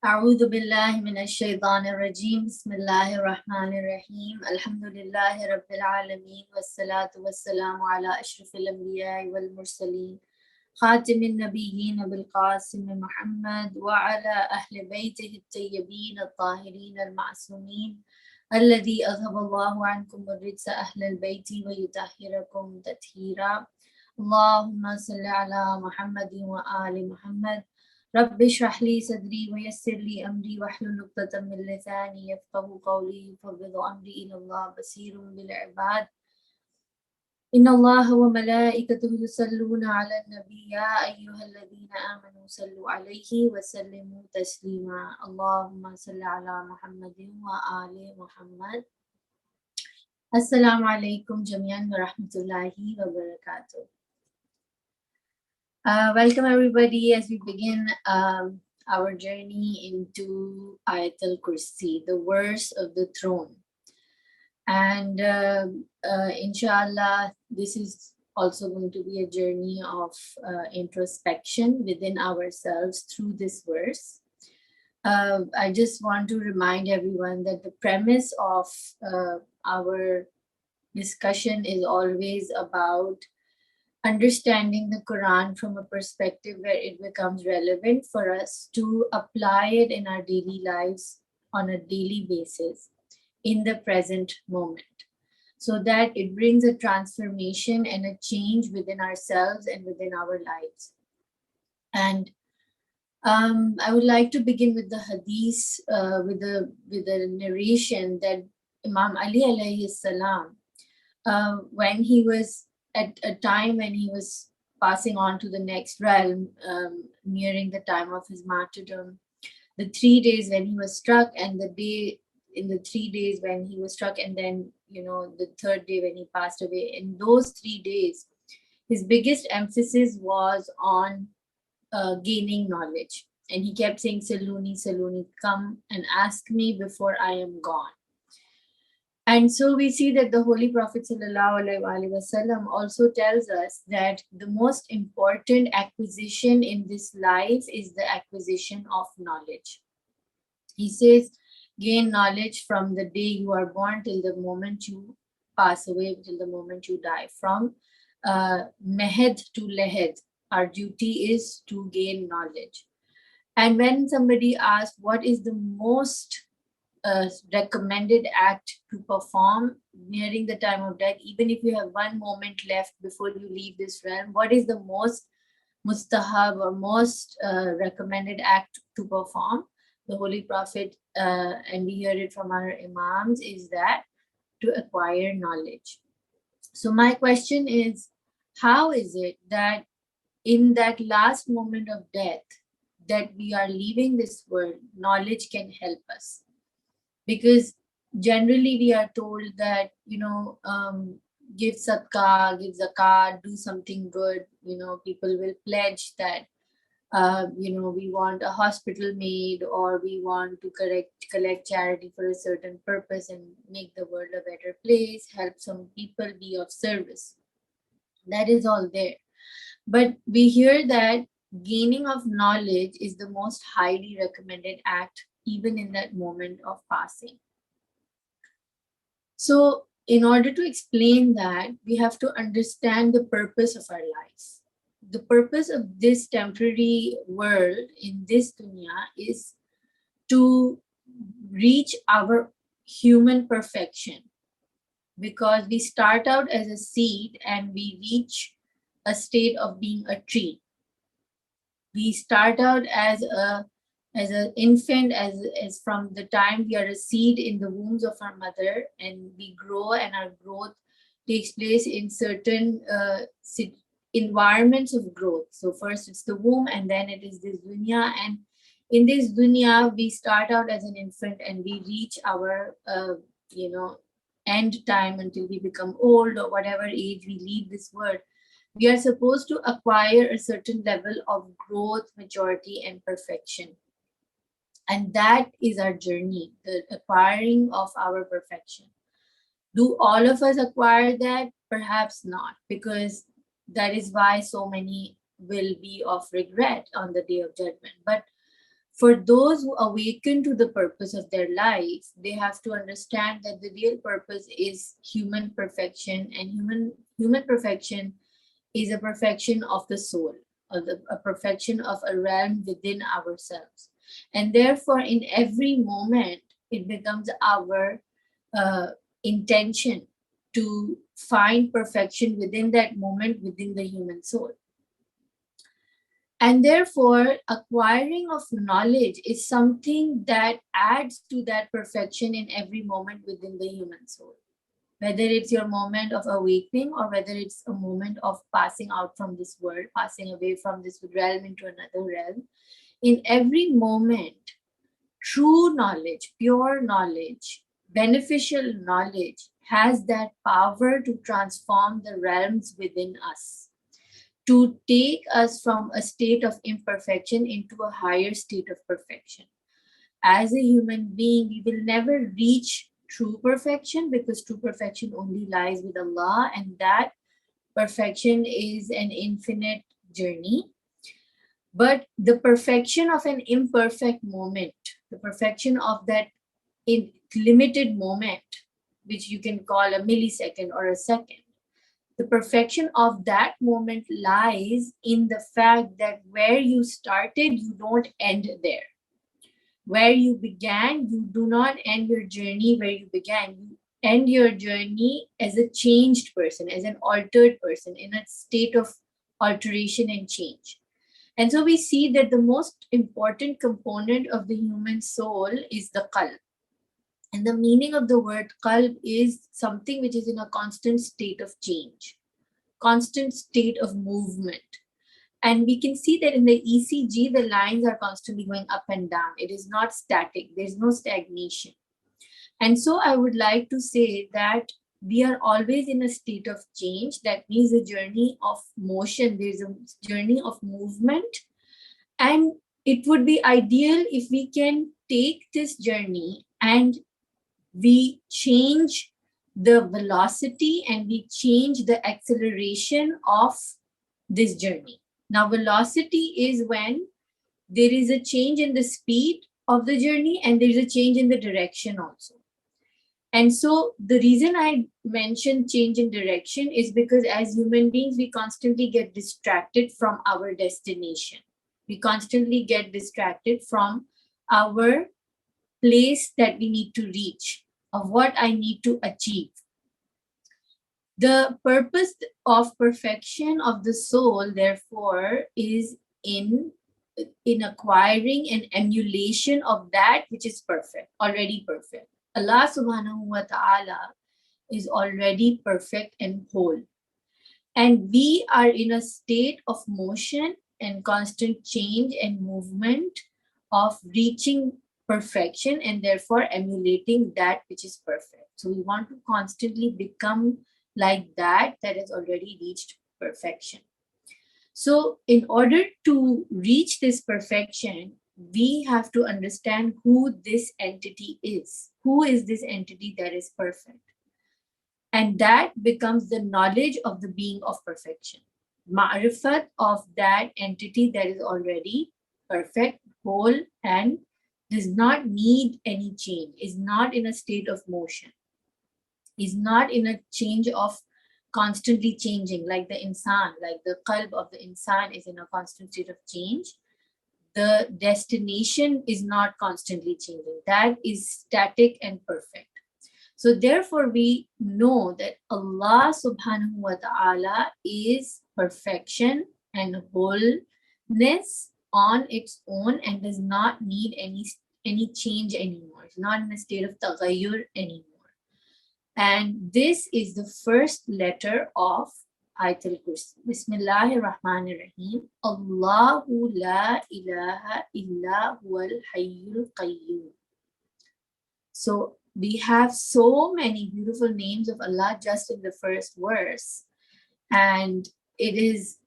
أعوذ بالله من الشيطان الرجيم بسم الله الرحمن الرحيم الحمد لله رب العالمين والصلاة والسلام على أشرف الأنبياء والمرسلين خاتم النبيين بالقاسم محمد وعلى أهل بيته الطيبين الطاهرين المعصومين الذي أذهب الله عنكم الرجس أهل البيت ويطهركم تطهيرا اللهم صل على محمد وآل محمد رب اشرح لي صدري ويسر لي أمري واحلل عقدة من لساني يفقهوا قولي فوض أمري إلى الله بصير بالعباد إن الله وملائكته يصلون على النبي يا أيها الذين آمنوا صلوا عليه وسلموا تسليما اللهم صل على محمد وآل محمد السلام عليكم جميعا ورحمة الله وبركاته. Welcome everybody as we begin our journey into Ayatul Kursi, the verse of the throne. And inshallah, this is also going to be a journey of introspection within ourselves through this verse. I just want to remind everyone that the premise of our discussion is always about understanding the Quran from a perspective where it becomes relevant for us to apply it in our daily lives on a daily basis in the present moment, so that it brings a transformation and a change within ourselves and within our lives. And I would like to begin with the hadith, with the narration that Imam Ali alayhi salam, when he was at a time when he was passing on to the next realm, nearing the time of his martyrdom, the 3 days when he was struck, and the day in the 3 days when he was struck, and then the third day when he passed away. In those 3 days, his biggest emphasis was on gaining knowledge, and he kept saying, "Saluni, Saluni, come and ask me before I am gone." And so we see that the Holy Prophet ﷺ also tells us that the most important acquisition in this life is the acquisition of knowledge. He says, gain knowledge from the day you are born till the moment you pass away, till the moment you die. From mehed to lehed, our duty is to gain knowledge. And when somebody asks what is the most recommended act to perform nearing the time of death, even if you have one moment left before you leave this realm, what is the most mustahab or most recommended act to perform? The Holy Prophet, and we hear it from our Imams, is that to acquire knowledge. So my question is, how is it that in that last moment of death that we are leaving this world, knowledge can help us? Because generally we are told that, give sadaqah, give zakat, do something good. People will pledge that, we want a hospital made, or we want to collect charity for a certain purpose and make the world a better place, help some people, be of service. That is all there. But we hear that gaining of knowledge is the most highly recommended act, even in that moment of passing. So, in order to explain that, we have to understand the purpose of our life. The purpose of this temporary world in this dunya is to reach our human perfection, because we start out as a seed and we reach a state of being a tree. We start out as an infant, as from the time we are a seed in the wombs of our mother, and we grow, and our growth takes place in certain environments of growth. So first it's the womb, and then it is this dunya, and in this dunya we start out as an infant and we reach our end time until we become old, or whatever age we leave this world. We are supposed to acquire a certain level of growth, maturity, and perfection. And that is our journey, the acquiring of our perfection. Do all of us acquire that? Perhaps not, because that is why so many will be of regret on the day of judgment. But For those who awaken to the purpose of their life, they have to understand that the real purpose is human perfection, and human perfection is a perfection of the soul, or a perfection of a realm within ourselves. And therefore, in every moment, it becomes our intention to find perfection within that moment, within the human soul. And therefore, acquiring of knowledge is something that adds to that perfection in every moment within the human soul. Whether it's your moment of awakening or whether it's a moment of passing out from this world, passing away from this realm into another realm, in every moment, true knowledge, pure knowledge, beneficial knowledge has that power to transform the realms within us, to take us from a state of imperfection into a higher state of perfection. As a human being, we will never reach true perfection, because true perfection only lies with Allah, and that perfection is an infinite journey. But the perfection of an imperfect moment, the perfection of that limited moment, which you can call a millisecond or a second, the perfection of that moment lies in the fact that where you started, you don't end there. Where you began, you do not end your journey where you began. You end your journey as a changed person, as an altered person, in a state of alteration and change. And so we see that the most important component of the human soul is the qalb. And the meaning of the word qalb is something which is in a constant state of change, constant state of movement. And we can see that in the ECG, the lines are constantly going up and down. It is not static. There's no stagnation. And so I would like to say that we are always in a state of change. That means a journey of motion. There's a journey of movement. And it would be ideal if we can take this journey and we change the velocity and we change the acceleration of this journey. Now, velocity is when there is a change in the speed of the journey and there is a change in the direction also. And so the reason I mentioned change in direction is because as human beings, we constantly get distracted from our destination. We constantly get distracted from our place that we need to reach, of what I need to achieve. The purpose of perfection of the soul, therefore, is in acquiring an emulation of that which is perfect, already perfect. Allah subhanahu wa ta'ala is already perfect and whole. And we are in a state of motion and constant change and movement of reaching perfection and therefore emulating that which is perfect. So we want to constantly become like that has already reached perfection. So in order to reach this perfection, we have to understand who this entity is. Who is this entity that is perfect? And that becomes the knowledge of the being of perfection. Ma'rifat of that entity that is already perfect, whole, and does not need any change, is not in a state of motion, is not in a change of constantly changing, like the insan, like the qalb of the insan is in a constant state of change. The destination is not constantly changing. That is static and perfect. So therefore, we know that Allah subhanahu wa ta'ala is perfection and wholeness on its own and does not need any change anymore. It's not in a state of taghayyur anymore. And this is the first letter of Ayatul Kursi. Bismillahir Rahmanir Rahim. Allahu la ilaha illa huwal hayyul qayyum. So we have so many beautiful names of Allah just in the first verse. And it is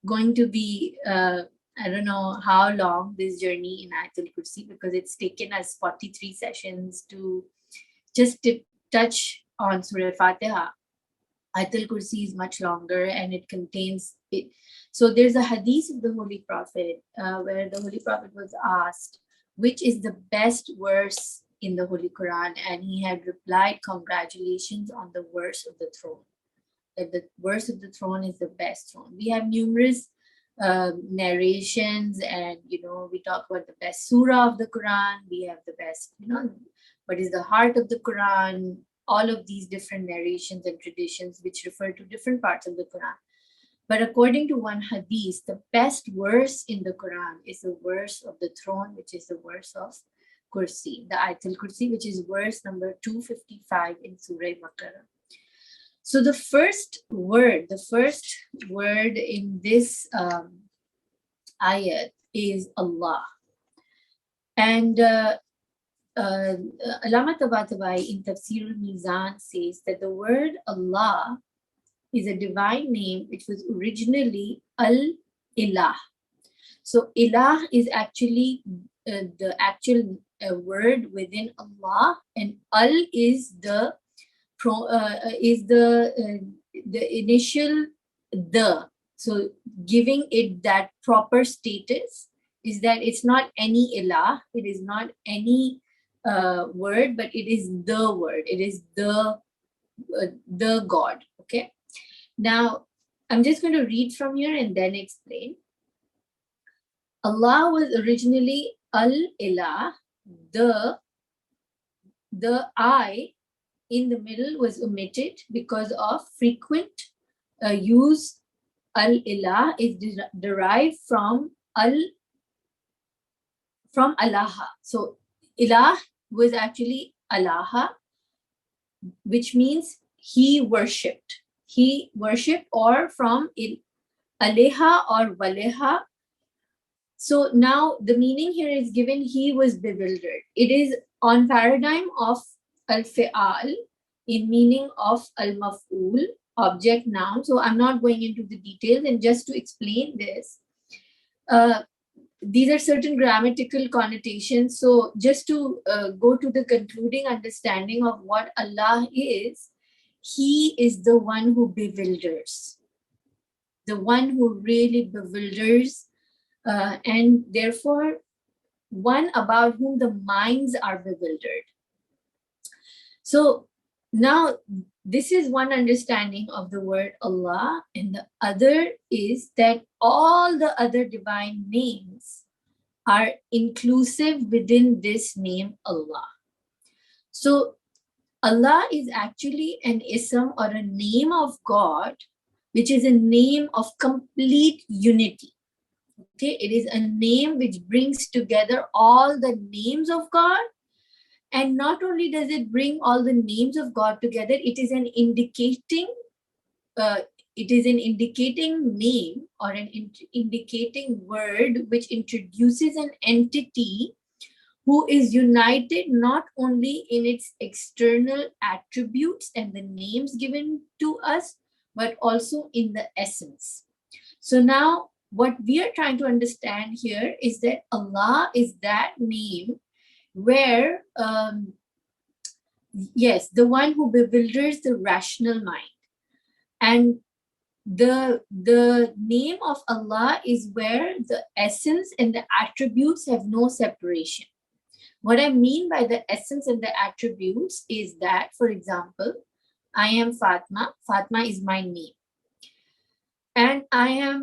going to be, I don't know how long this journey in Ayatul Kursi, because it's taken us 43 sessions to just to touch on Surah Fatiha. Ayatul Kursi is much longer and it contains it. So there's a hadith of the Holy Prophet where the Holy Prophet was asked which is the best verse in the Holy Quran? And he had replied, congratulations on the verse of the throne. That the verse of the throne is the best throne. We have numerous narrations, and we talk about the best surah of the Quran. We have the best, what is the heart of the Quran, all of these different narrations and traditions which refer to different parts of the Quran. But according to one hadith, the best verse in the Quran is the verse of the throne, which is the verse of Kursi, the Ayatul Kursi, which is verse number 255 in Surah Baqarah. So the first word in this ayat is Allah. And Allama Tabatabai in Tafsir al-Mizan says that the word Allah is a divine name which was originally Al-Ilah. So Ilah is actually the actual word within Allah, and Al is the initial the. So giving it that proper status is that it's not any ilah, it is not any word, but it is the word. It is the God. Okay. Now I'm just going to read from here and then explain. Allah was originally Al-Ilah. The I in the middle was omitted because of frequent use. Al-Ilah is derived from Allaha. So Ilah was actually Allaha, which means he worshipped. He worshipped, or from Aleha or Waleha. So now the meaning here is given, he was bewildered. It is on paradigm of al-fi'al in meaning of al-maf'ul, object noun. So I'm not going into the details, and just to explain this, these are certain grammatical connotations. So just to go to the concluding understanding of what Allah is, he is the one who bewilders, the one who really bewilders, and therefore one about whom the minds are bewildered. So now this is one understanding of the word Allah, and the other is that all the other divine names are inclusive within this name Allah. So Allah is actually an ism or a name of God, which is a name of complete unity. Okay, it is a name which brings together all the names of God. And not only does it bring all the names of God together, it is an indicating name or an indicating word which introduces an entity who is united not only in its external attributes and the names given to us, but also in the essence. So now what we are trying to understand here is that Allah is that name where, yes, the one who bewilders the rational mind. And the name of Allah is where the essence and the attributes have no separation. What I mean by the essence and the attributes is that, for example, I am Fatma. Fatma is my name. And I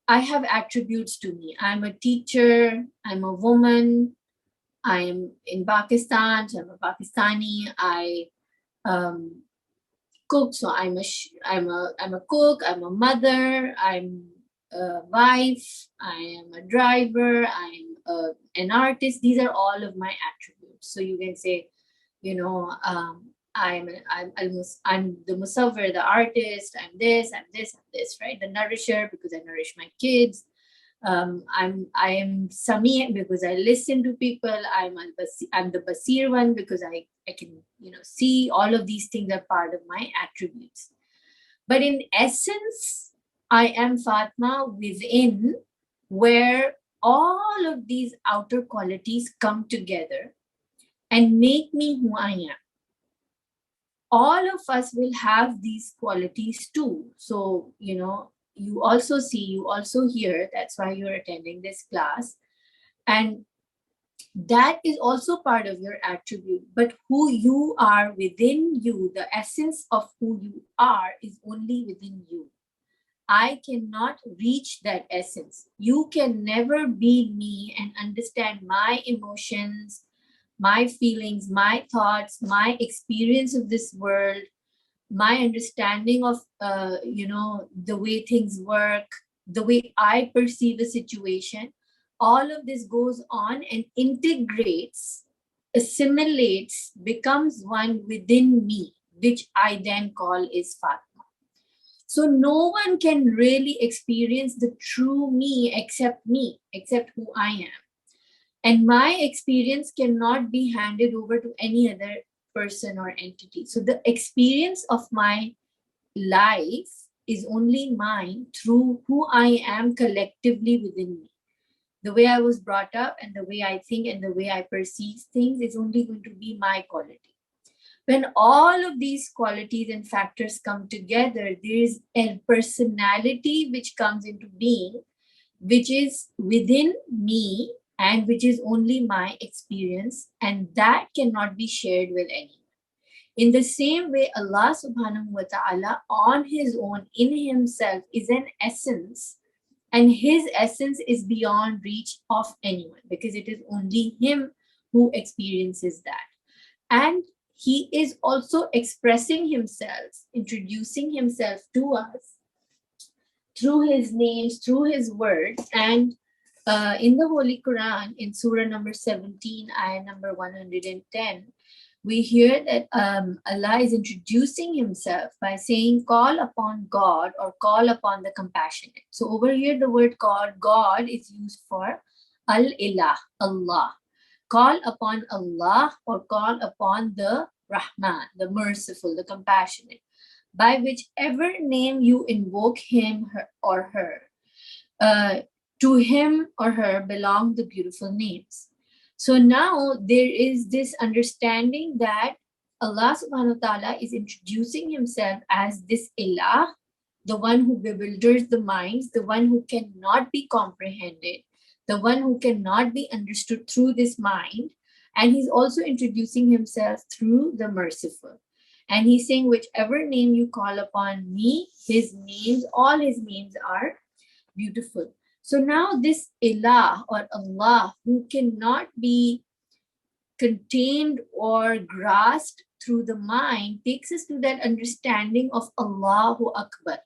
have attributes to me. I'm a teacher, I'm a woman, I'm in Pakistan, so I'm a Pakistani. I cook, so I'm a cook. I'm a mother. I'm a wife. I am a driver. I'm an artist. These are all of my attributes. So you can say, I'm the musawwir, the artist. I'm this, right? The nourisher, because I nourish my kids. I am Sami because I listen to people. I'm the Basir one because I can see. All of these things are part of my attributes. But in essence, I am Fatma within, where all of these outer qualities come together and make me who I am. All of us will have these qualities too. So, you also see, you also hear, that's why you're attending this class. And that is also part of your attribute. But who you are within you, the essence of who you are, is only within you. I cannot reach that essence. You can never be me and understand my emotions, my feelings, my thoughts, my experience of this world, my understanding of the way things work, the way I perceive a situation. All of this goes on and integrates, assimilates, becomes one within me, which I then call is Fatma. So no one can really experience the true me, except who I am. And my experience cannot be handed over to any other person or entity. So the experience of my life is only mine through who I am collectively within me. The way I was brought up and the way I think and the way I perceive things is only going to be my quality. When all of these qualities and factors come together, there is a personality which comes into being, which is within me and which is only my experience, and that cannot be shared with anyone. In the same way, Allah subhanahu wa ta'ala on his own, in himself, is an essence, and his essence is beyond reach of anyone because it is only him who experiences that. And he is also expressing himself, introducing himself to us through his names, through his words. And in the Holy Quran, in Surah number 17, ayah number 110, we hear that Allah is introducing himself by saying, call upon God or call upon the compassionate. So over here, the word God is used for Al-Ilah, Allah. Call upon Allah or call upon the Rahman, the merciful, the compassionate, by whichever name you invoke him or her. To him or her belong the beautiful names. So now there is this understanding that Allah subhanahu wa ta'ala is introducing himself as this Ilah, the one who bewilders the minds, the one who cannot be comprehended, the one who cannot be understood through this mind. And he's also introducing himself through the merciful. And he's saying, whichever name you call upon me, his names, all his names are beautiful. So now this Ilah or Allah, who cannot be contained or grasped through the mind, takes us to that understanding of Allahu Akbar.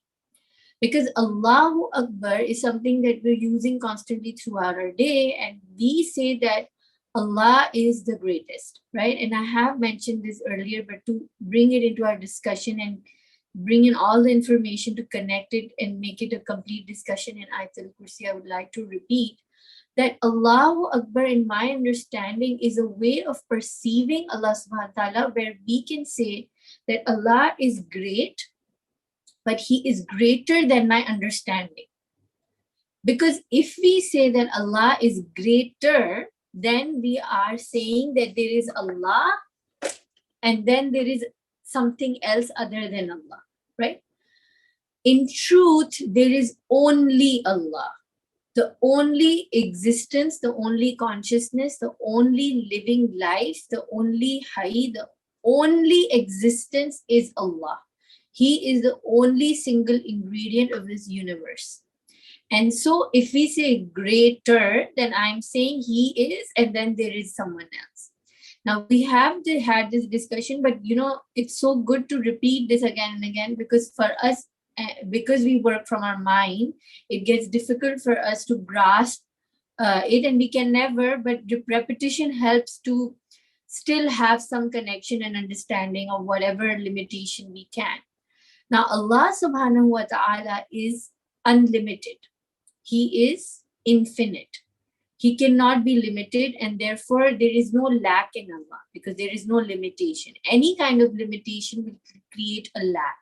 Because Allahu Akbar is something that we're using constantly throughout our day, and we say that Allah is the greatest, right? And I have mentioned this earlier, but to bring it into our discussion and bring in all the information to connect it and make it a complete discussion in Ayatul Kursi, I would like to repeat that Allahu Akbar, in my understanding, is a way of perceiving Allah subhanahu wa ta'ala, where we can say that Allah is great, but he is greater than my understanding. Because if we say that Allah is greater, then we are saying that there is Allah and then there is something else other than Allah, right? In truth, there is only Allah. The only existence, the only consciousness, the only living life, the only Hayy, the only existence is Allah. He is the only single ingredient of this universe. And so if we say greater, then I'm saying he is, and then there is someone else. Now we have had this discussion, but it's so good to repeat this again and again, because for us, because we work from our mind, it gets difficult for us to grasp it, and we can never, but repetition helps to still have some connection and understanding of whatever limitation we can. Now, Allah subhanahu wa ta'ala is unlimited. He is infinite. He cannot be limited, and therefore there is no lack in Allah because there is no limitation. Any kind of limitation will create a lack.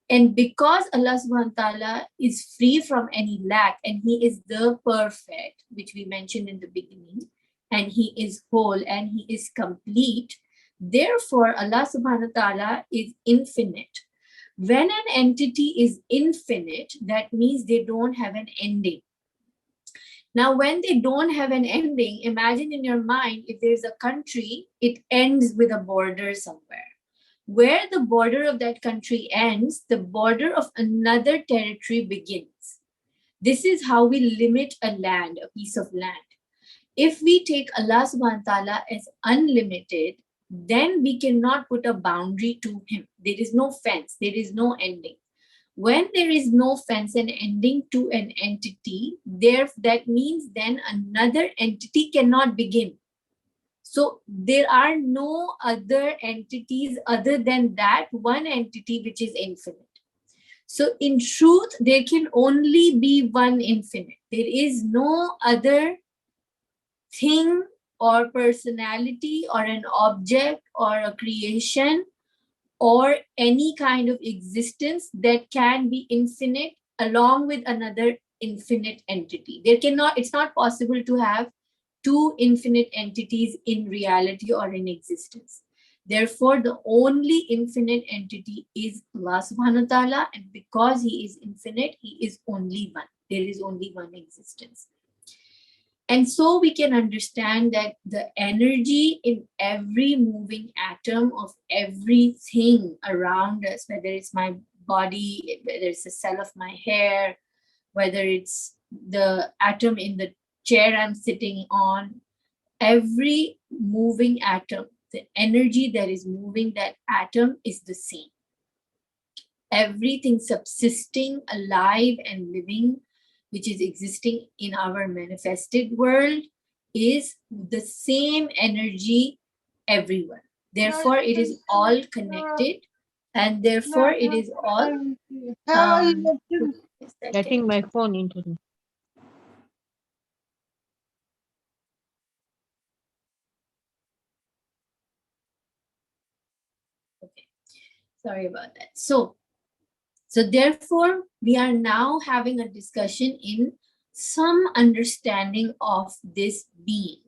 And because Allah subhanahu wa ta'ala is free from any lack, and he is the perfect, which we mentioned in the beginning, and he is whole and he is complete, therefore Allah subhanahu wa ta'ala is infinite. When an entity is infinite, that means they don't have an ending. Now, when they don't have an ending, imagine in your mind, if there's a country, it ends with a border somewhere. Where the border of that country ends, the border of another territory begins. This is how we limit a land, a piece of land. If we take Allah subhanahu wa ta'ala as unlimited, then we cannot put a boundary to him. There is no fence, there is no ending. When there is no fence and ending to an entity, there that means then another entity cannot begin. So there are no other entities other than that one entity which is infinite. So in truth, there can only be one infinite. There is no other thing or personality or an object or a creation or any kind of existence that can be infinite along with another infinite entity. It's not possible to have two infinite entities in reality or in existence. Therefore, the only infinite entity is Allah subhanahu wa ta'ala, and because he is infinite, he is only one. There is only one existence. And so we can understand that the energy in every moving atom of everything around us, whether it's my body, whether it's a cell of my hair, whether it's the atom in the chair I'm sitting on, every moving atom, the energy that is moving that atom is the same. Everything subsisting, alive and living, which is existing in our manifested world, is the same energy everywhere. Therefore, it is all connected, and therefore it is all letting my phone into the okay. Sorry about that. So therefore, we are now having a discussion in some understanding of this being.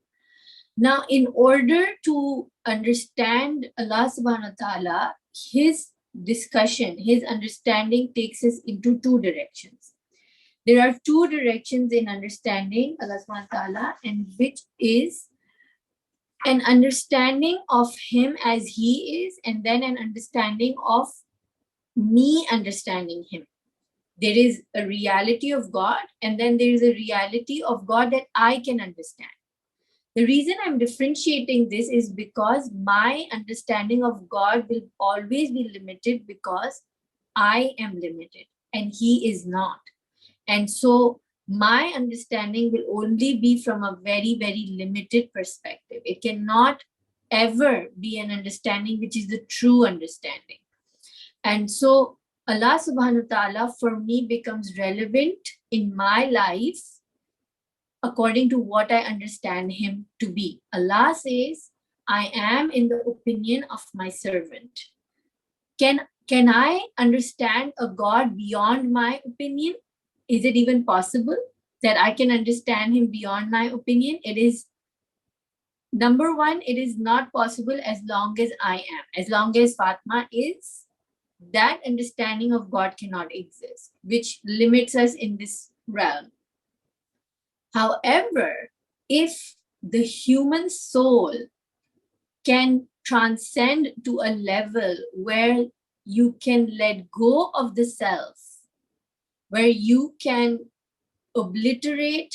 Now, in order to understand Allah subhanahu wa ta'ala, his discussion, his understanding takes us into two directions. There are two directions in understanding Allah subhanahu wa ta'ala, and which is an understanding of him as he is, and then an understanding of me understanding him. There is a reality of God, and then there is a reality of God that I can understand. The reason I'm differentiating this is because my understanding of God will always be limited because I am limited and he is not. And so my understanding will only be from a very, very limited perspective. It cannot ever be an understanding which is the true understanding. And so Allah subhanahu wa ta'ala for me becomes relevant in my life according to what I understand him to be. Allah says, I am in the opinion of my servant. Can I understand a God beyond my opinion? Is it even possible that I can understand him beyond my opinion? It is, number one, it is not possible as long as I am. As long as Fatma is, that understanding of God cannot exist, which limits us in this realm. However, if the human soul can transcend to a level where you can let go of the self, where you can obliterate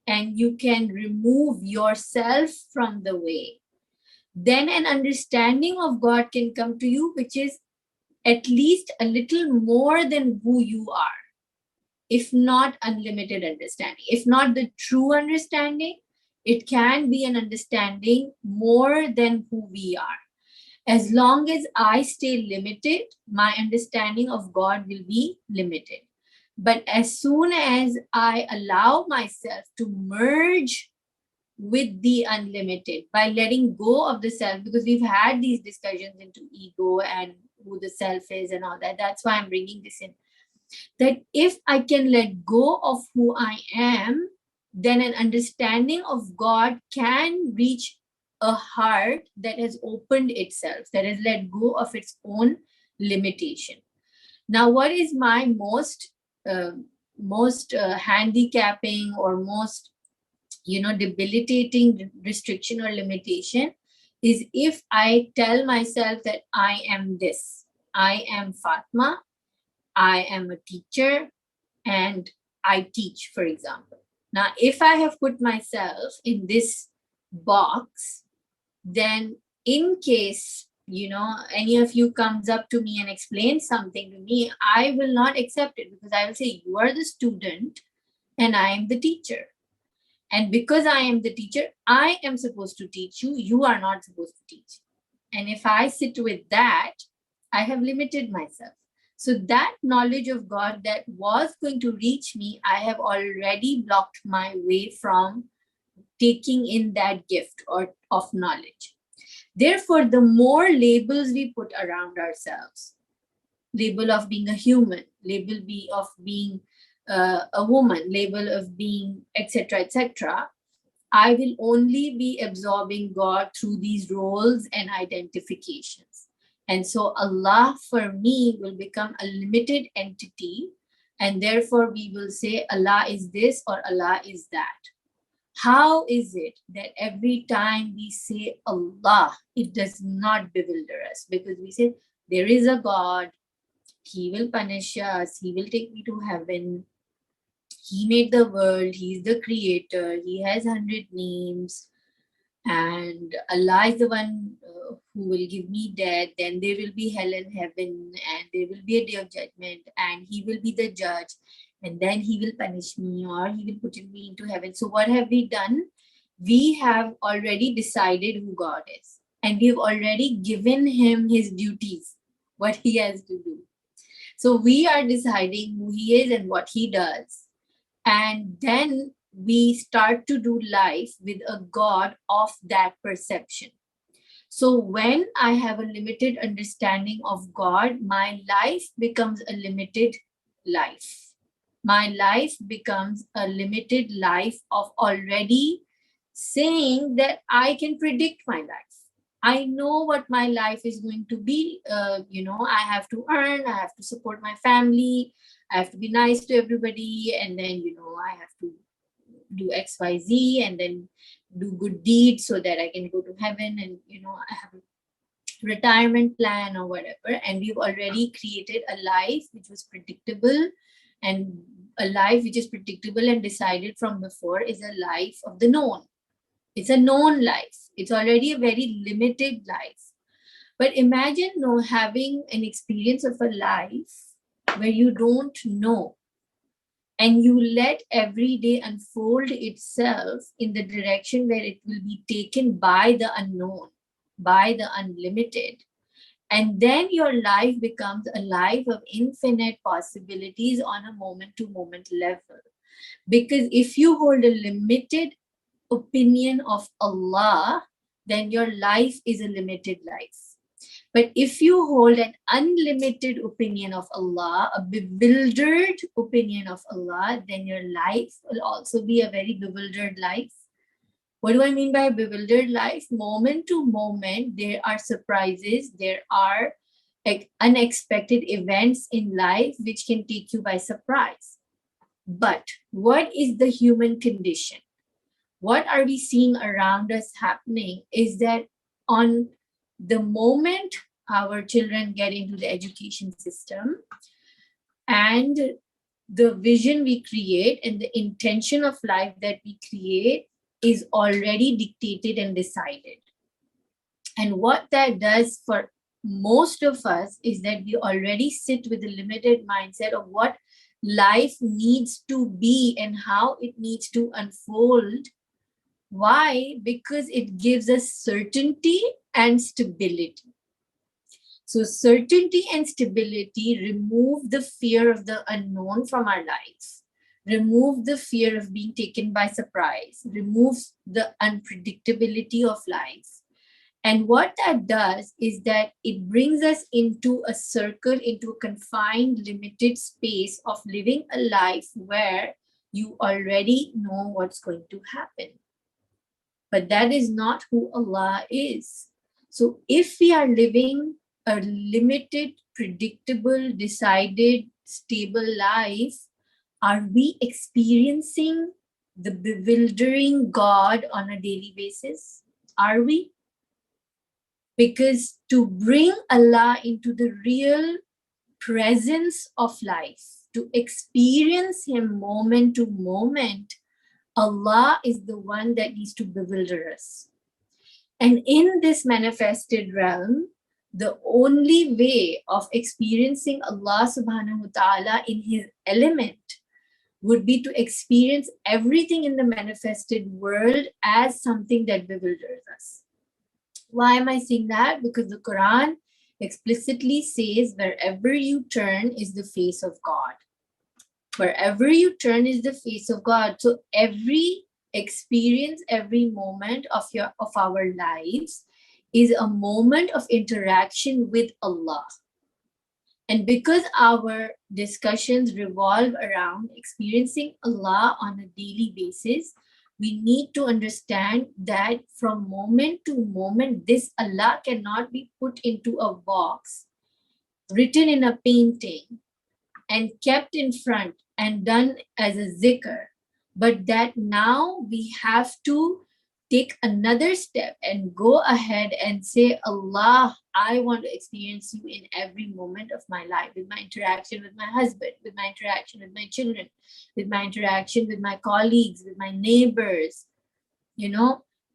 and you can remove yourself from the way, then an understanding of God can come to you, which is at least a little more than who you are, if not unlimited understanding. If not the true understanding, it can be an understanding more than who we are. As long as I stay limited, my understanding of God will be limited. But as soon as I allow myself to merge with the unlimited by letting go of the self, because we've had these discussions into ego and who the self is and all that. That's why I'm bringing this in. That if I can let go of who I am, then an understanding of God can reach a heart that has opened itself, that has let go of its own limitation. Now, what is my most handicapping or most debilitating restriction or limitation is if I tell myself that I am this. I am Fatma, I am a teacher, and I teach, for example. Now, if I have put myself in this box, then in case any of you comes up to me and explains something to me, I will not accept it, because I will say, you are the student and I am the teacher. And because I am the teacher, I am supposed to teach you. You are not supposed to teach. And if I sit with that, I have limited myself. So that knowledge of God that was going to reach me, I have already blocked my way from taking in that gift or of knowledge. Therefore, the more labels we put around ourselves, label of being a human, label of being a woman, label of being etc., etc., I will only be absorbing God through these roles and identifications. And so Allah for me will become a limited entity, and therefore we will say Allah is this or Allah is that. How is it that every time we say Allah, it does not bewilder us? Because we say there is a God, He will punish us, He will take me to heaven, He made the world, He's the creator, He has 100 names, and Allah is the one who will give me death. Then there will be hell and heaven, and there will be a day of judgment, and He will be the judge, and then He will punish me or He will put me into heaven. So, what have we done? We have already decided who God is, and we've already given Him His duties, what He has to do. So, we are deciding who He is and what He does. And then we start to do life with a God of that perception. So when I have a limited understanding of God, my life becomes a limited life. My life becomes a limited life of already saying that I can predict my life. I know what my life is going to be. I have to earn, I have to support my family, I have to be nice to everybody, and then, I have to do XYZ and then do good deeds so that I can go to heaven, and, I have a retirement plan or whatever. And we've already created a life which was predictable, and a life which is predictable and decided from before is a life of the known. It's a known life. It's already a very limited life. But imagine having an experience of a life where you don't know, and you let every day unfold itself in the direction where it will be taken by the unknown, by the unlimited. And then your life becomes a life of infinite possibilities on a moment to moment level. Because if you hold a limited opinion of Allah, then your life is a limited life. But if you hold an unlimited opinion of Allah, a bewildered opinion of Allah, then your life will also be a very bewildered life. What do I mean by bewildered life? Moment to moment, there are surprises, there are unexpected events in life which can take you by surprise. But what is the human condition? What are we seeing around us happening is that on the moment our children get into the education system, and the vision we create and the intention of life that we create is already dictated and decided. And what that does for most of us is that we already sit with a limited mindset of what life needs to be and how it needs to unfold. Why? Because it gives us certainty and stability. So certainty and stability remove the fear of the unknown from our lives, remove the fear of being taken by surprise, remove the unpredictability of life. And what that does is that it brings us into a circle, into a confined, limited space of living a life where you already know what's going to happen. But that is not who Allah is. So if we are living a limited, predictable, decided, stable life, are we experiencing the bewildering God on a daily basis? Are we? Because to bring Allah into the real presence of life, to experience Him moment to moment, Allah is the one that needs to bewilder us. And in this manifested realm, the only way of experiencing Allah subhanahu wa ta'ala in His element would be to experience everything in the manifested world as something that bewilders us. Why am I saying that? Because the Quran explicitly says wherever you turn is the face of God. Wherever you turn is the face of God. So every experience, every moment of our lives is a moment of interaction with Allah. And because our discussions revolve around experiencing Allah on a daily basis, we need to understand that from moment to moment, this Allah cannot be put into a box, written in a painting, and kept in front and done as a zikr, but that now we have to take another step and go ahead and say, Allah, I want to experience you in every moment of my life, with my interaction with my husband, with my interaction with my children, with my interaction with my colleagues, with my neighbors.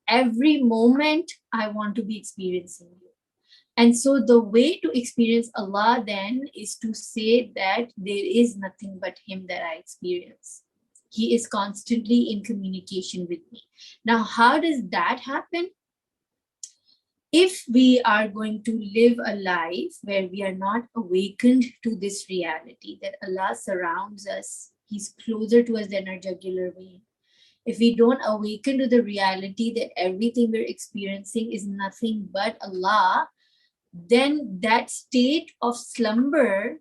Every moment I want to be experiencing you. And so the way to experience Allah then is to say that there is nothing but Him that I experience. He is constantly in communication with me. Now, how does that happen? If we are going to live a life where we are not awakened to this reality that Allah surrounds us, He's closer to us than our jugular vein. If we don't awaken to the reality that everything we're experiencing is nothing but Allah, then that state of slumber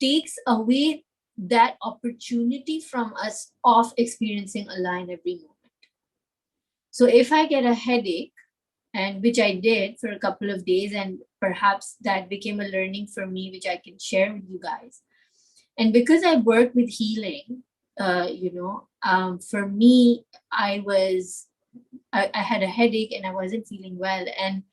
takes away that opportunity from us of experiencing Allah in every moment. So if I get a headache, and which I did for a couple of days, and perhaps that became a learning for me, which I can share with you guys. And because I work with healing, for me, I had a headache and I wasn't feeling well. And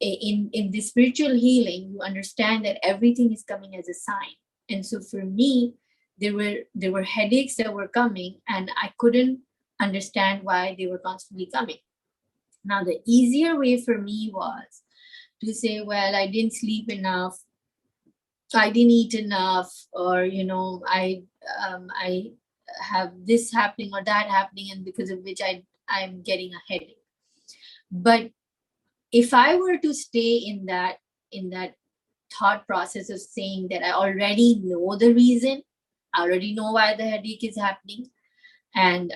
in the spiritual healing, you understand that everything is coming as a sign. And so for me, there were headaches that were coming, and I couldn't understand why they were constantly coming. Now, the easier way for me was to say, well, I didn't sleep enough, I didn't eat enough, or I have this happening or that happening, and because of which I'm getting a headache. But if I were to stay in that thought process of saying that I already know the reason, I already know why the headache is happening, and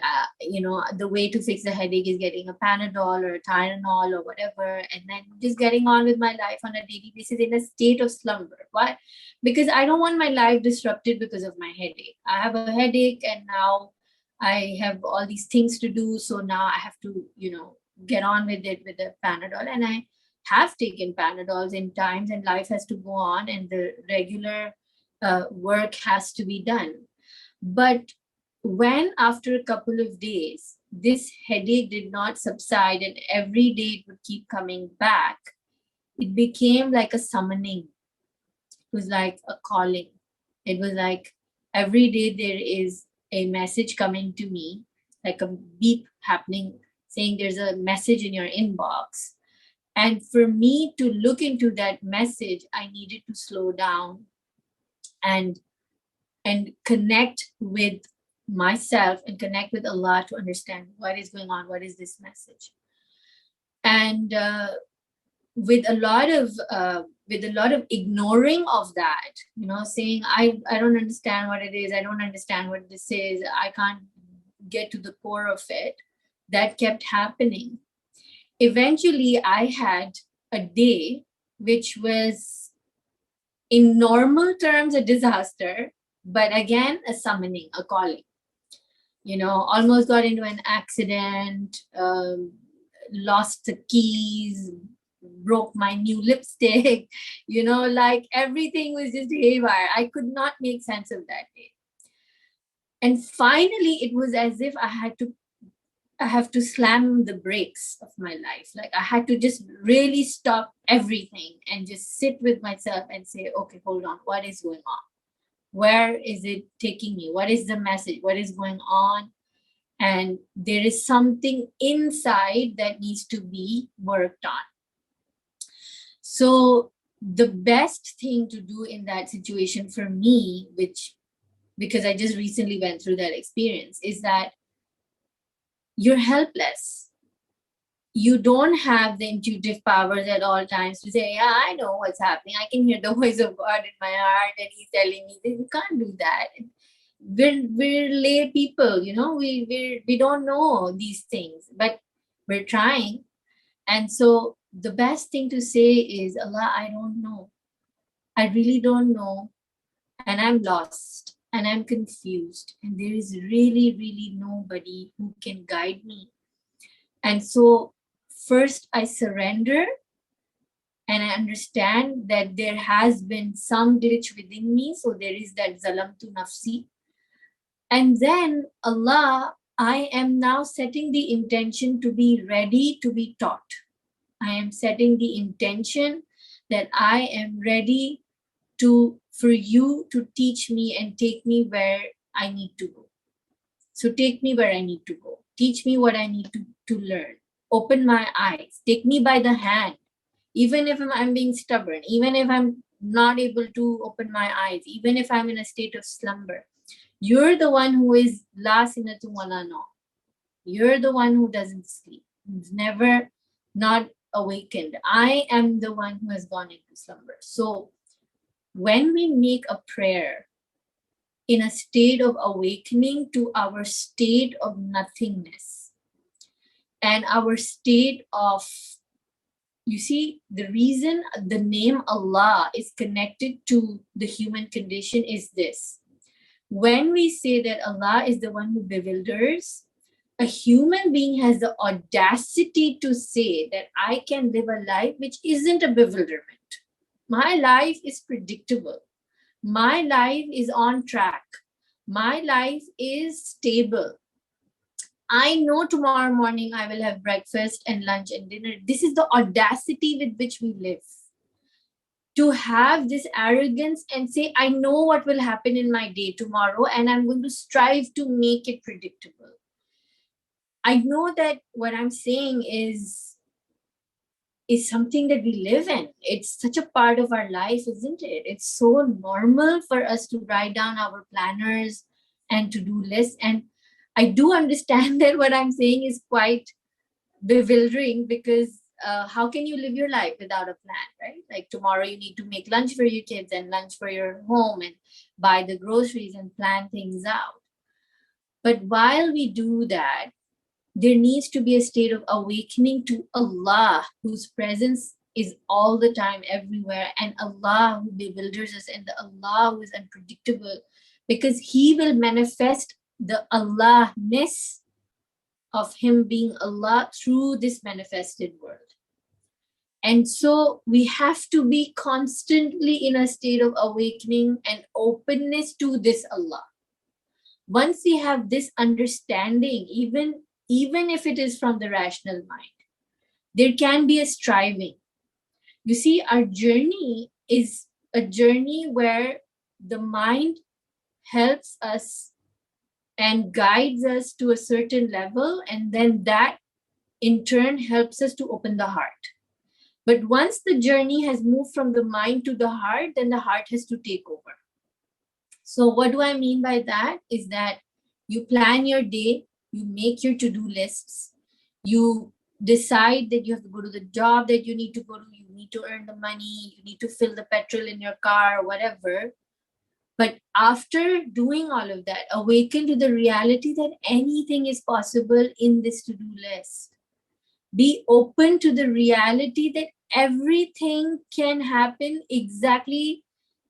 the way to fix the headache is getting a Panadol or a Tylenol or whatever, and then just getting on with my life on a daily basis in a state of slumber. Why? Because I don't want my life disrupted because of my headache. I have a headache, and now I have all these things to do, so now I have to get on with it with the Panadol. And I have taken Panadols in times, and life has to go on, and the regular work has to be done. But when after a couple of days, this headache did not subside, and every day it would keep coming back, it became like a summoning. It was like a calling. It was like every day there is a message coming to me, like a beep happening, saying there's a message in your inbox. And for me to look into that message, I needed to slow down and connect with myself and connect with Allah to understand what is going on, what is this message. And with a lot of ignoring of that, saying I don't understand what it is, I don't understand what this is, I can't get to the core of it, that kept happening. Eventually I had a day which was in normal terms a disaster, but again a summoning, a calling. Almost got into an accident, lost the keys, broke my new lipstick, like everything was just haywire. I could not make sense of that day. And finally, it was as if I have to slam the brakes of my life. Like I had to just really stop everything and just sit with myself and say, okay, hold on, what is going on? Where is it taking me? What is the message? What is going on? And there is something inside that needs to be worked on. So the best thing to do in that situation for me, which because I just recently went through that experience, is that you're helpless. You don't have the intuitive powers at all times to say, yeah, I know what's happening. I can hear the voice of God in my heart and he's telling me that. You can't do that. We're lay people, we don't know these things, but we're trying. And so the best thing to say is, Allah, I don't know. I really don't know. And I'm lost and I'm confused. And there is really, really nobody who can guide me. And so first I surrender and I understand that there has been some glitch within me. So there is that zalamtu nafsi. And then Allah, I am now setting the intention to be ready to be taught. I am setting the intention that I am ready for you to teach me and take me where I need to go. So take me where I need to go. Teach me what I need to learn. Open my eyes. Take me by the hand. Even if I'm being stubborn, even if I'm not able to open my eyes, even if I'm in a state of slumber, you're the one who is la sinatu wala no. You're the one who doesn't sleep, who's never not awakened. I am the one who has gone into slumber. So when we make a prayer in a state of awakening to our state of nothingness and our state of, you see, the reason the name Allah is connected to the human condition is this. When we say that Allah is the one who bewilders, a human being has the audacity to say that I can live a life which isn't a bewilderment. My life is predictable. My life is on track. My life is stable. I know tomorrow morning I will have breakfast and lunch and dinner. This is the audacity with which we live. To have this arrogance and say, I know what will happen in my day tomorrow and I'm going to strive to make it predictable. I know that what I'm saying is something that we live in. It's such a part of our life, isn't it? It's so normal for us to write down our planners and to-do lists. And I do understand that what I'm saying is quite bewildering because how can you live your life without a plan, right? Like tomorrow you need to make lunch for your kids and lunch for your home and buy the groceries and plan things out. But while we do that, there needs to be a state of awakening to Allah, whose presence is all the time, everywhere, and Allah who bewilders us, and the Allah who is unpredictable, because He will manifest the Allah-ness of Him being Allah through this manifested world. And so we have to be constantly in a state of awakening and openness to this Allah. Once we have this understanding, even if it is from the rational mind, there can be a striving. You see, our journey is a journey where the mind helps us and guides us to a certain level, and then that in turn helps us to open the heart. But once the journey has moved from the mind to the heart, then the heart has to take over. So what do I mean by that is that you plan your day, you make your to-do lists, you decide that you have to go to the job that you need to go to, you need to earn the money, you need to fill the petrol in your car, whatever. But after doing all of that, awaken to the reality that anything is possible in this to-do list. Be open to the reality that everything can happen exactly,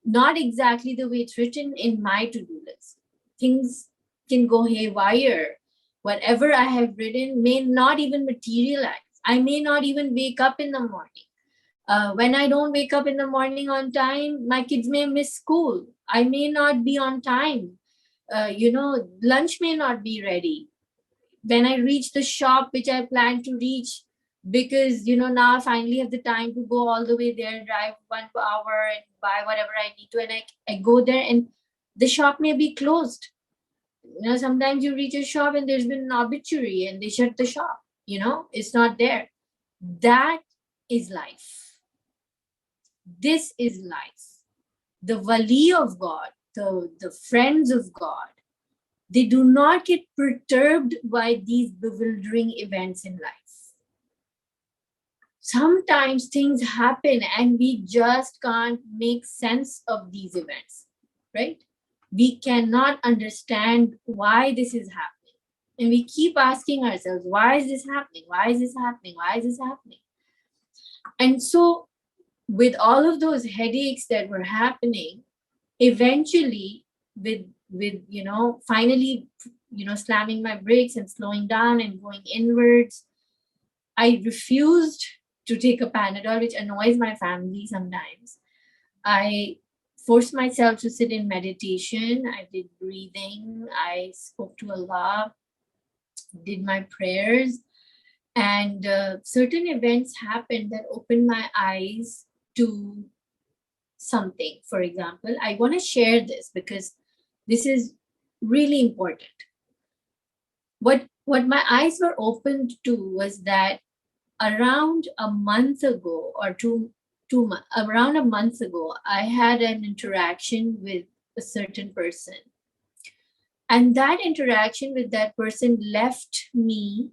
not exactly the way it's written in my to-do list. Things can go haywire. Whatever I have written may not even materialize. I may not even wake up in the morning. When I don't wake up in the morning on time, my kids may miss school. I may not be on time. lunch may not be ready. When I reach the shop which I plan to reach, because now I finally have the time to go all the way there, drive 1 hour and buy whatever I need to, and I go there and the shop may be closed. Sometimes you reach a shop and there's been an obituary and they shut the shop. It's not there. That is life. This is life. The wali of God, the friends of God, they do not get perturbed by these bewildering events in life. Sometimes things happen and we just can't make sense of these events, right? We cannot understand why this is happening. And we keep asking ourselves, why is this happening? Why is this happening? Why is this happening? And so, with all of those headaches that were happening, eventually, with finally, slamming my brakes and slowing down and going inwards, I refused to take a Panadol, which annoys my family sometimes. I forced myself to sit in meditation. I did breathing. I spoke to Allah, did my prayers, and certain events happened that opened my eyes to something. For example, I want to share this because this is really important. What my eyes were opened to was that around a month ago or around a month ago, I had an interaction with a certain person. And that interaction with that person left me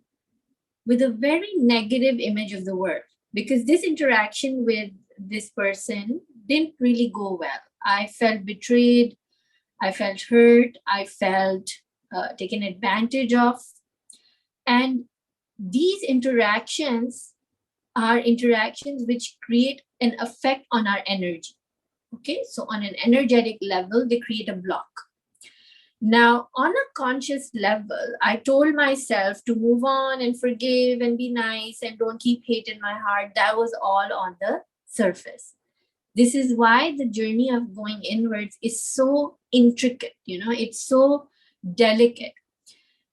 with a very negative image of the world, because this interaction with this person didn't really go well. I felt betrayed. I felt hurt. I felt taken advantage of. And these interactions are interactions which create an effect on our energy. Okay, so on an energetic level, they create a block. Now, on a conscious level, I told myself to move on and forgive and be nice and don't keep hate in my heart. That was all on the surface. This is why the journey of going inwards is so intricate, it's so delicate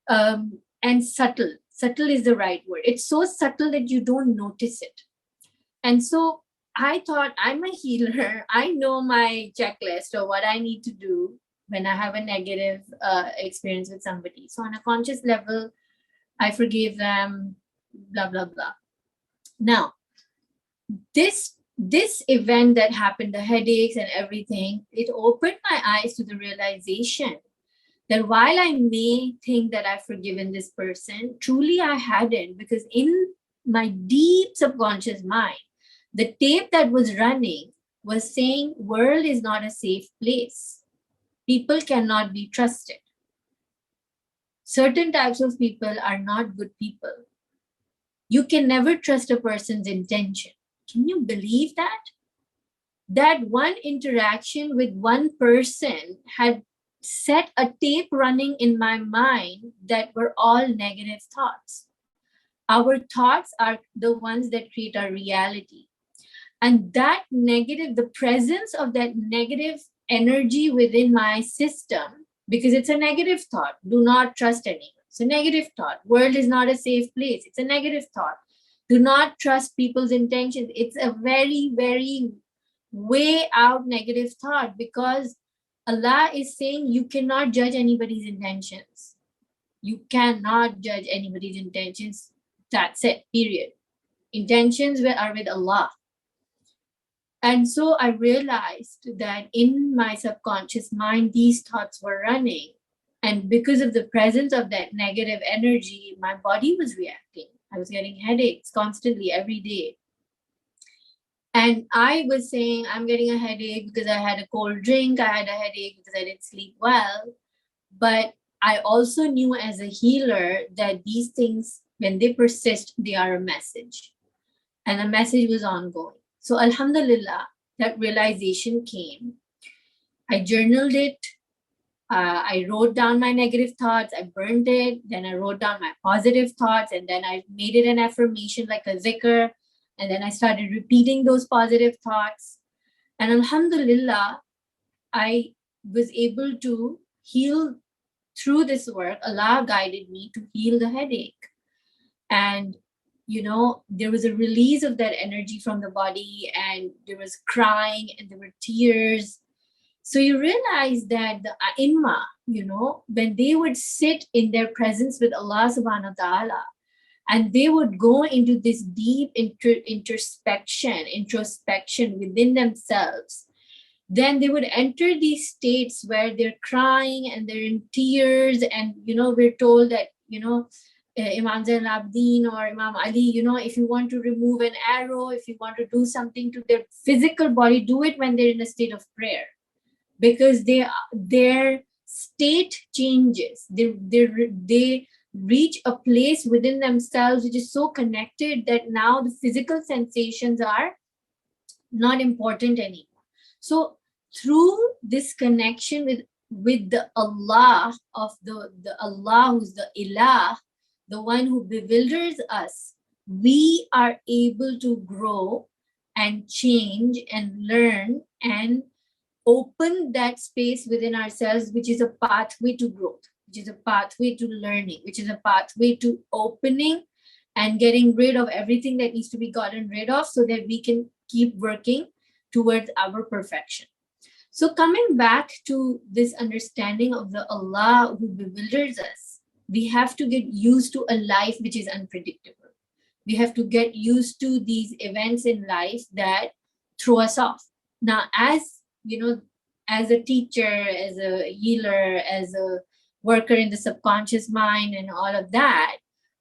and subtle. Subtle is the right word. It's so subtle that you don't notice it. And so I thought, I'm a healer. I know my checklist or what I need to do when I have a negative experience with somebody. So on a conscious level, I forgive them, blah, blah, blah. Now, this event that happened, the headaches and everything, it opened my eyes to the realization that while I may think that I've forgiven this person, truly I hadn't, because in my deep subconscious mind, the tape that was running was saying, world is not a safe place. People cannot be trusted. Certain types of people are not good people. You can never trust a person's intention. Can you believe that? That one interaction with one person had set a tape running in my mind that were all negative thoughts. Our thoughts are the ones that create our reality. And that negative, the presence of that negative energy within my system, because it's a negative thought. Do not trust anyone. It's a negative thought. World is not a safe place. It's a negative thought. Do not trust people's intentions. It's a very, very way out negative thought, because Allah is saying you cannot judge anybody's intentions. You cannot judge anybody's intentions. That's it, period. Intentions are with Allah. And so I realized that in my subconscious mind, these thoughts were running. And because of the presence of that negative energy, my body was reacting. I was getting headaches constantly every day. And I was saying, I'm getting a headache because I had a cold drink. I had a headache because I didn't sleep well. But I also knew as a healer that these things, when they persist, they are a message. And the message was ongoing. So alhamdulillah, that realization came. I journaled it. I wrote down my negative thoughts. I burned it. Then I wrote down my positive thoughts. And then I made it an affirmation like a zikr. And then I started repeating those positive thoughts. And alhamdulillah, I was able to heal through this work, Allah guided me to heal the headache. And, there was a release of that energy from the body, and there was crying and there were tears. So you realize that the Aimma, when they would sit in their presence with Allah subhanahu wa ta'ala, and they would go into this deep introspection within themselves, then they would enter these states where they're crying and they're in tears. And, we're told that, Imam Zain al-Abidin or Imam Ali, if you want to remove an arrow, if you want to do something to their physical body, do it when they're in a state of prayer, because their state changes. They reach a place within themselves which is so connected that now the physical sensations are not important anymore. So through this connection with the Allah of the Allah who's the Ilah, the one who bewilders us, we are able to grow and change and learn and open that space within ourselves, which is a pathway to growth, which is a pathway to learning, which is a pathway to opening and getting rid of everything that needs to be gotten rid of, so that we can keep working towards our perfection. So coming back to this understanding of the Allah who bewilders us, we have to get used to a life which is unpredictable. We have to get used to these events in life that throw us off. Now, as a teacher, as a healer, as a worker in the subconscious mind and all of that,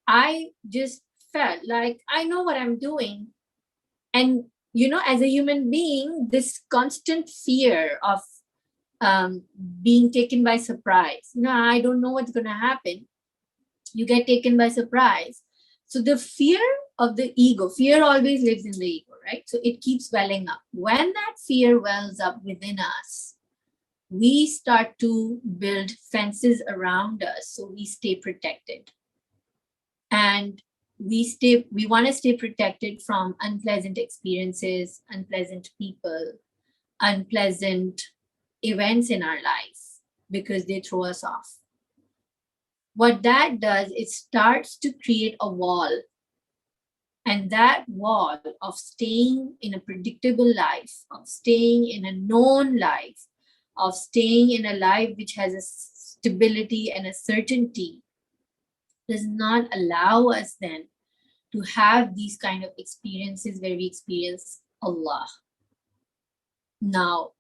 I just felt like I know what I'm doing. And, as a human being, this constant fear of being taken by surprise. I don't know what's going to happen. You get taken by surprise. So the fear of the ego, fear always lives in the ego, right? So it keeps welling up. When that fear wells up within us, we start to build fences around us so we stay protected. And we want to stay protected from unpleasant experiences, unpleasant people, unpleasant events in our lives, because they throw us off. What that does, it starts to create a wall. And that wall of staying in a predictable life, of staying in a known life, of staying in a life which has a stability and a certainty, does not allow us then to have these kind of experiences where we experience Allah. Now,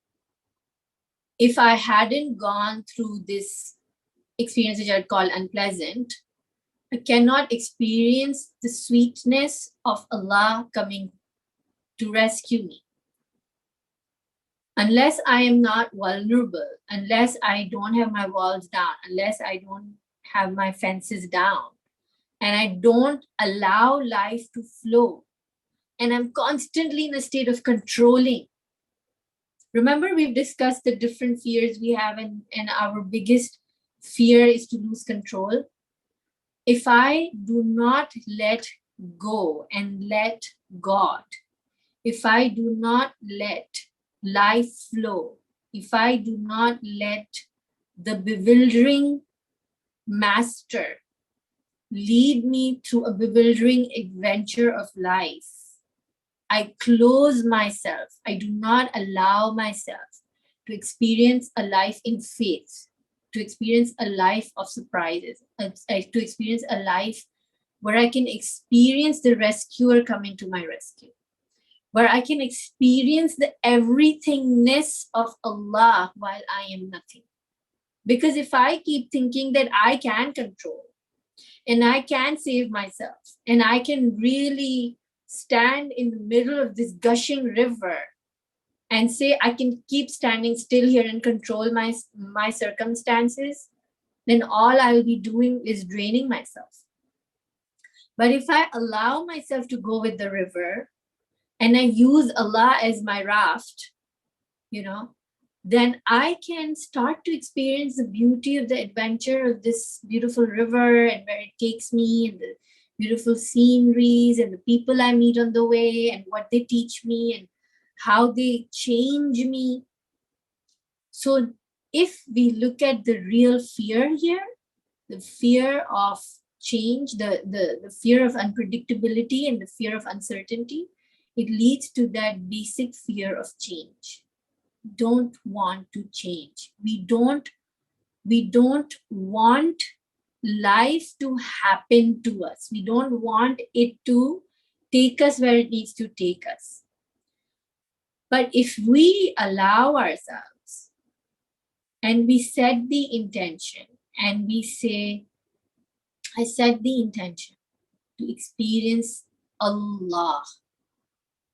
if I hadn't gone through this experience which I'd call unpleasant, I cannot experience the sweetness of Allah coming to rescue me. Unless I am not vulnerable, unless I don't have my walls down, unless I don't have my fences down, and I don't allow life to flow, and I'm constantly in a state of controlling. Remember, we've discussed the different fears we have, and our biggest fear is to lose control. If I do not let go and let God, if I do not let life flow, if I do not let the bewildering master lead me through a bewildering adventure of life, I close myself. I do not allow myself to experience a life in faith, to experience a life of surprises, to experience a life where I can experience the rescuer coming to my rescue, where I can experience the everythingness of Allah while I am nothing. Because if I keep thinking that I can control and I can save myself and I can really stand in the middle of this gushing river and say I can keep standing still here and control my circumstances, then all I'll be doing is draining myself. But if I allow myself to go with the river and I use Allah as my raft, then I can start to experience the beauty of the adventure of this beautiful river and where it takes me, and the beautiful sceneries and the people I meet on the way and what they teach me and how they change me. So if we look at the real fear here, the fear of change, the fear of unpredictability and the fear of uncertainty, it leads to that basic fear of change. Don't want to change. We don't want life to happen to us. We don't want it to take us where it needs to take us. But if we allow ourselves and we set the intention and we say, I set the intention to experience Allah,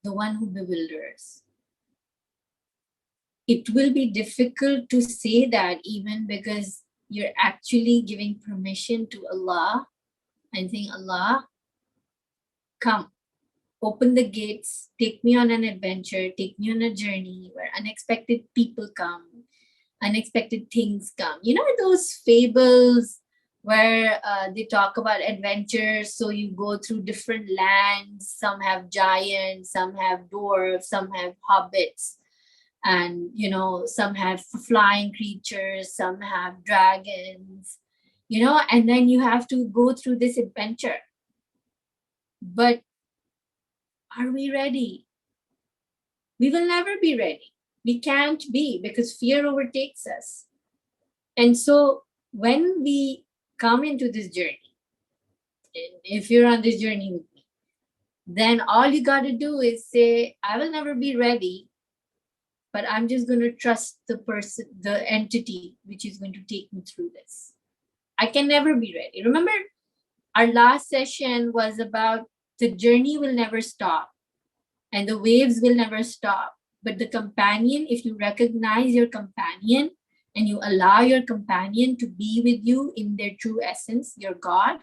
the one who bewilders. It will be difficult to say that even because you're actually giving permission to Allah and saying, Allah, come, open the gates, take me on an adventure, take me on a journey where unexpected people come, unexpected things come. You know those fables where they talk about adventures, so you go through different lands, some have giants, some have dwarves, some have hobbits, and some have flying creatures, some have dragons, and then you have to go through this adventure. But are we ready? We will never be ready. We can't be, because fear overtakes us. And so when we come into this journey, and if you're on this journey with me, then all you got to do is say, I will never be ready, but I'm just going to trust the person, the entity, which is going to take me through this. I can never be ready. Remember, our last session was about the journey will never stop and the waves will never stop. But the companion, if you recognize your companion and you allow your companion to be with you in their true essence, your God,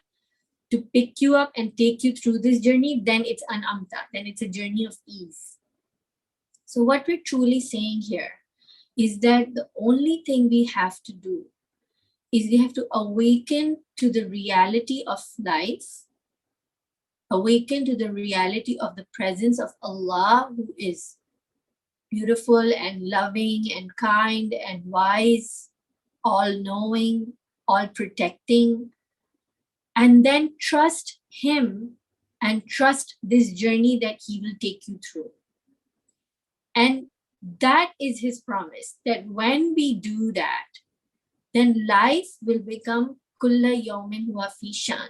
to pick you up and take you through this journey, then it's an amta, then it's a journey of ease. So what we're truly saying here is that the only thing we have to do is we have to awaken to the reality of life, awaken to the reality of the presence of Allah, who is beautiful and loving and kind and wise, all-knowing, all-protecting, and then trust Him and trust this journey that He will take you through. And that is His promise, that when we do that, then life will become kulla yawmin huwa fi shan.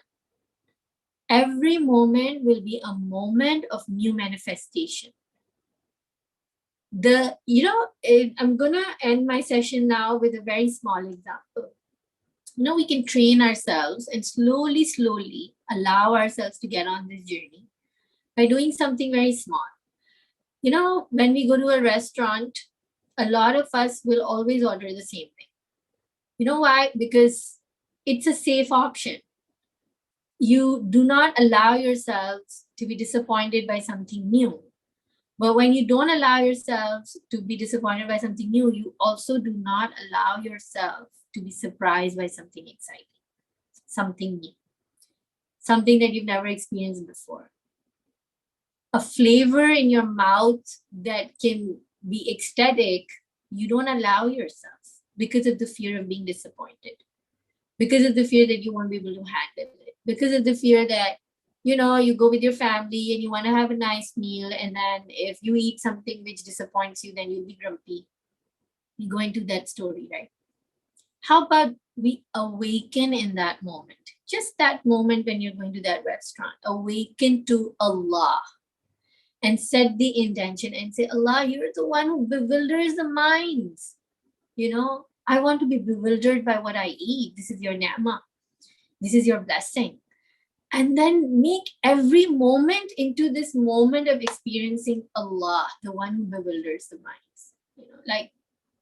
Every moment will be a moment of new manifestation. I'm gonna end my session now with a very small example. We can train ourselves and slowly allow ourselves to get on this journey by doing something very small. When we go to a restaurant, a lot of us will always order the same thing. You know why? Because it's a safe option. You do not allow yourselves to be disappointed by something new. But when you don't allow yourselves to be disappointed by something new, you also do not allow yourself to be surprised by something exciting, something new, something that you've never experienced before. A flavor in your mouth that can be ecstatic, you don't allow yourself because of the fear of being disappointed, because of the fear that you won't be able to handle it, because of the fear that you go with your family and you want to have a nice meal, and then if you eat something which disappoints you, then you'll be grumpy. You go into that story, right? How about we awaken in that moment? Just that moment when you're going to that restaurant, awaken to Allah and set the intention and say, Allah, you're the one who bewilders the minds. I want to be bewildered by what I eat. This is your ni'mah. This is your blessing. And then make every moment into this moment of experiencing Allah, the one who bewilders the minds. Like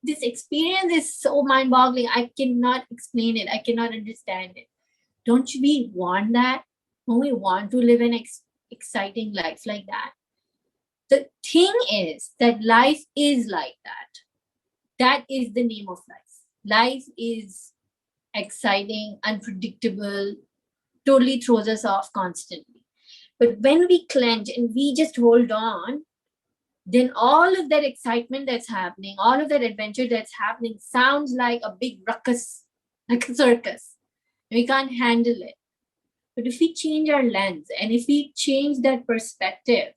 this experience is so mind-boggling. I cannot explain it. I cannot understand it. Don't we want that? Don't we want to live an exciting life like that? The thing is that life is like that. That is the name of life. Life is exciting, unpredictable, totally throws us off constantly. But when we clench and we just hold on, then all of that excitement that's happening, all of that adventure that's happening sounds like a big ruckus, like a circus. We can't handle it. But if we change our lens and if we change that perspective,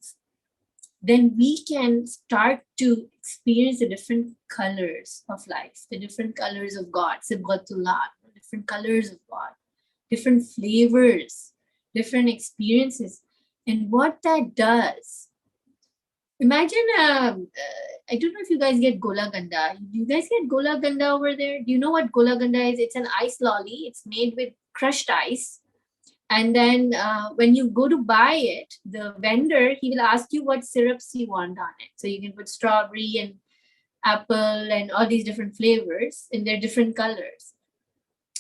then we can start to experience the different colors of life, the different colors of God, Sibghatullah, different colors of God, different flavors, different experiences. And what that does, imagine, I don't know if you guys get gulaganda. Do you guys get gulaganda over there? Do you know what gulaganda is? It's an ice lolly. It's made with crushed ice. And then when you go to buy it, the vendor, he will ask you what syrups you want on it. So you can put strawberry and apple and all these different flavors in their different colors.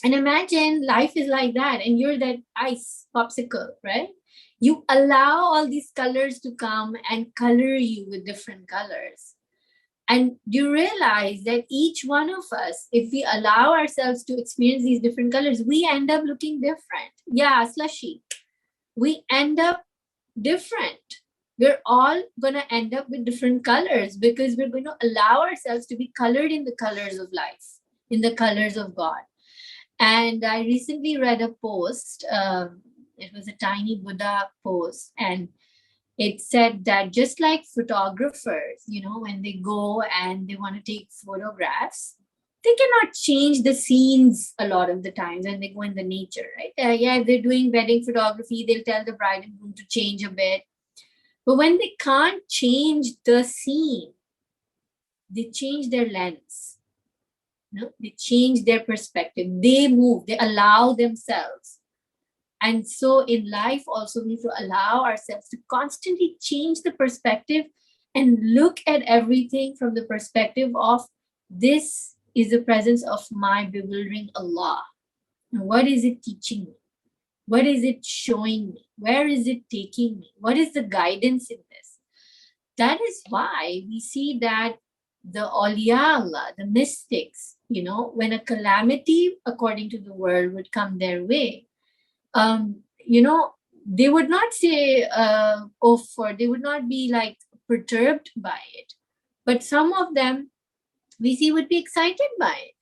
And imagine life is like that, and you're that ice popsicle, right? You allow all these colors to come and color you with different colors. And you realize that each one of us, if we allow ourselves to experience these different colors, we end up looking different. Yeah, slushy. We end up different. We're all going to end up with different colors because we're going to allow ourselves to be colored in the colors of life, in the colors of God. And I recently read a post. It was a tiny Buddha post, and it said that just like photographers, when they go and they want to take photographs, they cannot change the scenes a lot of the times when they go in the nature, right? If they're doing wedding photography, they'll tell the bride and groom to change a bit. But when they can't change the scene, they change their lens. They change their perspective. They move. They allow themselves. And so in life also, we need to allow ourselves to constantly change the perspective and look at everything from the perspective of, this is the presence of my bewildering Allah. And what is it teaching me? What is it showing me? Where is it taking me? What is the guidance in this? That is why we see that the awliya Allah, the mystics, when a calamity, according to the world, would come their way, they would not say, they would not be like perturbed by it. But some of them we see would be excited by it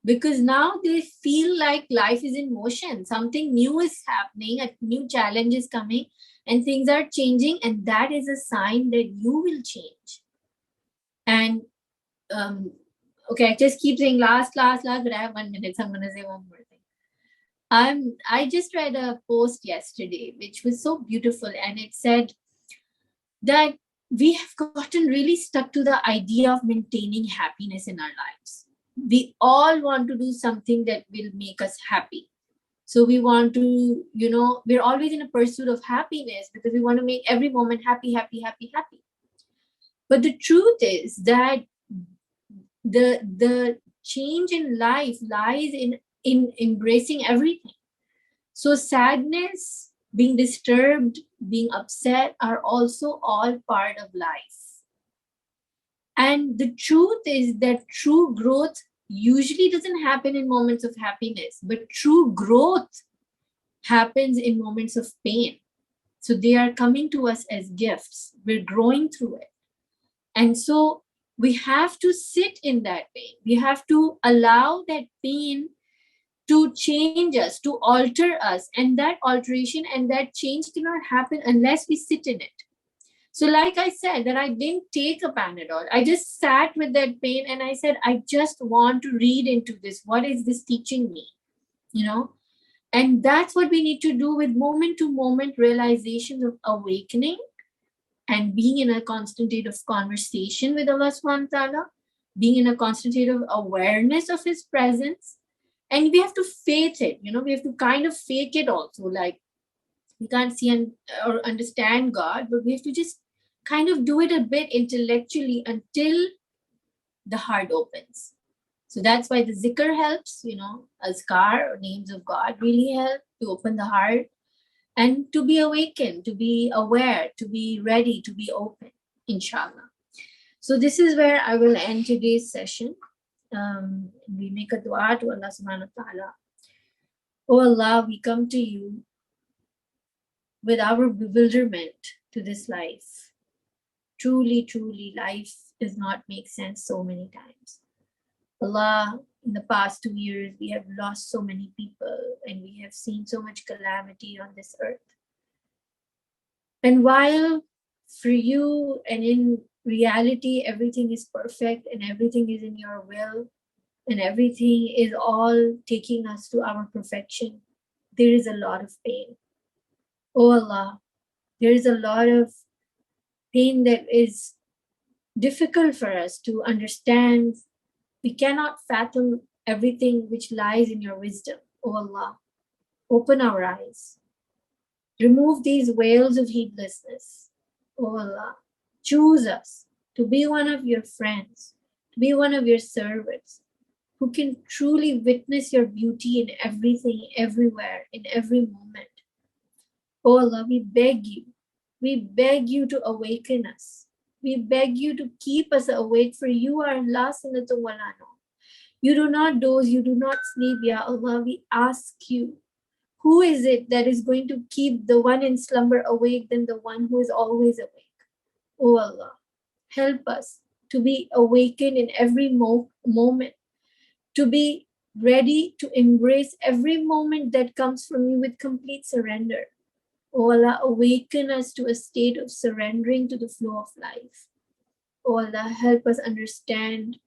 because now they feel like life is in motion. Something new is happening, a new challenge is coming, and things are changing. And that is a sign that you will change. And okay, I just keep saying last, but I have 1 minute, so I'm going to say one more thing. I just read a post yesterday, which was so beautiful, and it said that we have gotten really stuck to the idea of maintaining happiness in our lives. We all want to do something that will make us happy. So we want to, we're always in a pursuit of happiness because we want to make every moment happy, happy, happy, happy. But the truth is that the change in life lies in embracing everything. So sadness, being disturbed, being upset are also all part of life. And the truth is that true growth usually doesn't happen in moments of happiness, but true growth happens in moments of pain. So they are coming to us as gifts. We're growing through it. And so we have to sit in that pain. We have to allow that pain to change us, to alter us. And that alteration and that change cannot happen unless we sit in it. So like I said, that I didn't take a Panadol. I just sat with that pain and I said, I just want to read into this. What is this teaching me? And that's what we need to do with moment to moment realizations of awakening and being in a constant state of conversation with Allah subhanahu wa ta'ala, being in a constant state of awareness of His presence. And we have to faith it, we have to kind of fake it also. Like we can't see or understand God, but we have to just kind of do it a bit intellectually until the heart opens. So that's why the zikr helps, azkar or names of God really help to open the heart and to be awakened, to be aware, to be ready, to be open, inshallah. So this is where I will end today's session. We make a dua to Allah subhanahu wa ta'ala. Oh Allah, we come to you with our bewilderment to this life, truly, truly, life does not make sense so many times. Allah, in the past 2 years, we have lost so many people and we have seen so much calamity on this earth. And while for you and in reality, everything is perfect and everything is in your will and everything is all taking us to our perfection, there is a lot of pain. Oh Allah, there is a lot of pain that is difficult for us to understand. We cannot fathom everything which lies in your wisdom. Oh Allah, open our eyes. Remove these veils of heedlessness. Oh Allah, choose us to be one of your friends, to be one of your servants, who can truly witness your beauty in everything, everywhere, in every moment. Oh Allah, we beg you. We beg you to awaken us. We beg you to keep us awake, for you are Allah Sinatu Walano. You do not doze, you do not sleep, Ya Allah. We ask you, who is it that is going to keep the one in slumber awake than the one who is always awake? Oh Allah, help us to be awakened in every moment, to be ready to embrace every moment that comes from you with complete surrender. Oh Allah, awaken us to a state of surrendering to the flow of life. Oh Allah, help us understand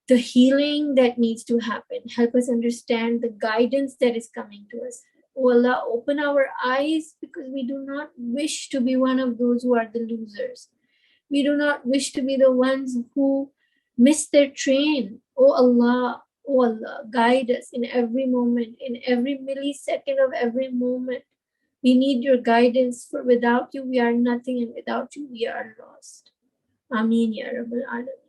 the healing that needs to happen. Help us understand the guidance that is coming to us. Oh Allah, open our eyes, because we do not wish to be one of those who are the losers. We do not wish to be the ones who miss their train. Oh Allah, guide us in every moment, in every millisecond of every moment. We need your guidance, for without you we are nothing, and without you we are lost. Ameen Ya Rabbal Alamin.